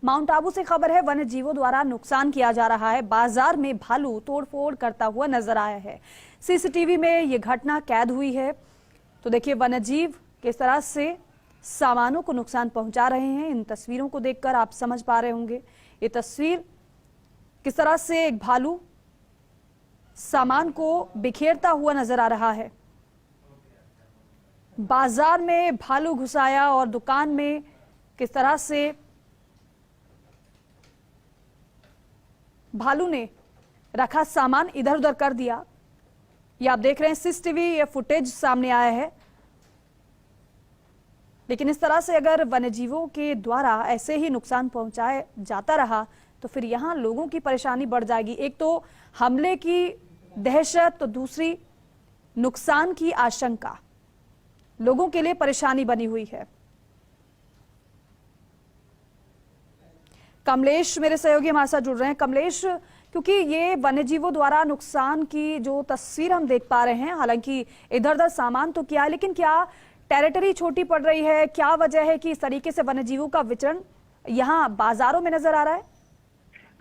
Mount Abu से खबर है, वन्य जीवों द्वारा नुकसान किया जा रहा है। बाजार में भालू तोड़फोड़ करता हुआ नजर आया है। सीसीटीवी में ये घटना कैद हुई है। तो देखिए वन्य जीव किस तरह से सामानों को नुकसान पहुंचा रहे हैं। इन तस्वीरों को देखकर आप समझ पा रहे होंगे ये तस्वीर किस तरह से एक भालू सामान को बिखेरता हुआ नजर आ रहा है। बाजार में भालू घुसाया और दुकान में किस तरह से भालू ने रखा सामान इधर उधर कर दिया। ये आप देख रहे हैं सीसीटीवी ये फुटेज सामने आया है। लेकिन इस तरह से अगर वन्यजीवों के द्वारा ऐसे ही नुकसान पहुंचाया जाता रहा तो फिर यहां लोगों की परेशानी बढ़ जाएगी। एक तो हमले की दहशत, तो दूसरी नुकसान की आशंका लोगों के लिए परेशानी बनी हुई है। कमलेश मेरे सहयोगी हमारे साथ जुड़ रहे हैं। कमलेश, क्योंकि ये वन्यजीवों द्वारा नुकसान की जो तस्वीर हम देख पा रहे हैं, हालांकि इधर उधर सामान तो किया है, लेकिन क्या टेरिटरी छोटी पड़ रही है? क्या वजह है कि इस तरीके से वन्यजीवों का विचरण यहाँ बाजारों में नजर आ रहा है?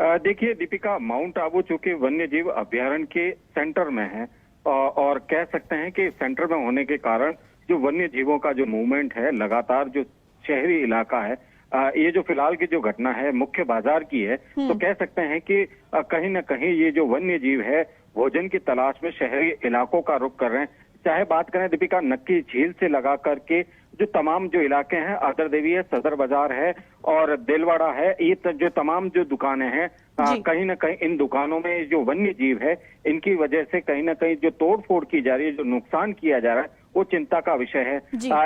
देखिए दीपिका, माउंट आबू चूंकि वन्यजीव अभ्यारण्य के सेंटर में है और कह सकते हैं कि सेंटर में होने के कारण जो वन्य जीवों का जो मूवमेंट है, लगातार जो शहरी इलाका है, ये जो फिलहाल की जो घटना है मुख्य बाजार की है, तो कह सकते हैं कि कहीं ना कहीं ये जो वन्य जीव है भोजन की तलाश में शहरी इलाकों का रुख कर रहे हैं। चाहे बात करें दीपिका, नक्की झील से लगा करके जो तमाम जो इलाके हैं, आदर देवी है, सदर बाजार है और देलवाड़ा है, ये जो तमाम जो दुकानें हैं, कहीं ना कहीं इन दुकानों में जो वन्य जीव है इनकी वजह से कहीं ना कहीं जो तोड़फोड़ की जा रही है, जो नुकसान किया जा रहा है, वो चिंता का विषय है।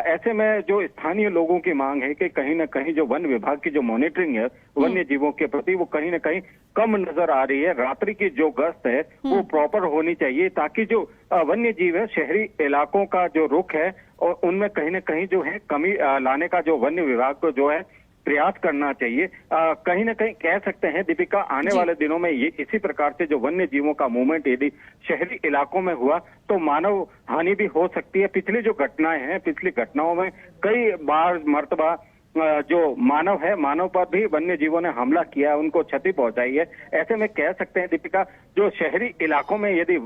ऐसे में जो स्थानीय लोगों की मांग है कि कहीं ना कहीं जो वन विभाग की जो मॉनिटरिंग है वन्य जीवों के प्रति, वो कहीं ना कहीं कम नजर आ रही है। रात्रि की जो गश्त है वो प्रॉपर होनी चाहिए, ताकि जो वन्य जीव है शहरी इलाकों का जो रुख है और उनमें कहीं ना कहीं जो है कमी लाने का जो वन्य विभाग को जो है प्रयास करना चाहिए। कहीं ना कहीं कह सकते हैं दीपिका, आने वाले दिनों में ये इसी प्रकार से जो वन्य जीवों का मूवमेंट यदि शहरी इलाकों में हुआ तो मानव हानि भी हो सकती है। पिछली जो घटनाएं हैं, पिछली घटनाओं में कई बार मर्तबा जो मानव है, मानव पर भी वन्य जीवों ने हमला किया, उनको क्षति पहुंचाई है। ऐसे में कह सकते हैं दीपिका, जो शहरी इलाकों में यदि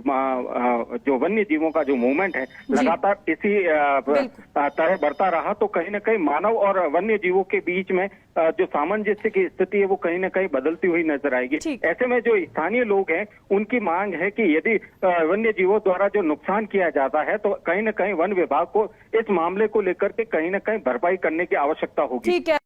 जो वन्य जीवों का जो मूवमेंट है लगातार इसी तरह बढ़ता रहा तो कहीं ना कहीं मानव और वन्य जीवों के बीच में जो सामंजस्य की स्थिति है वो कहीं ना कहीं बदलती हुई नजर आएगी। ऐसे में जो स्थानीय लोग हैं उनकी मांग है कि यदि वन्य जीवों द्वारा जो नुकसान किया जाता है तो कहीं ना कहीं वन विभाग को इस मामले को लेकर के कहीं ना कहीं भरपाई करने की आवश्यकता होगी। ठीक है।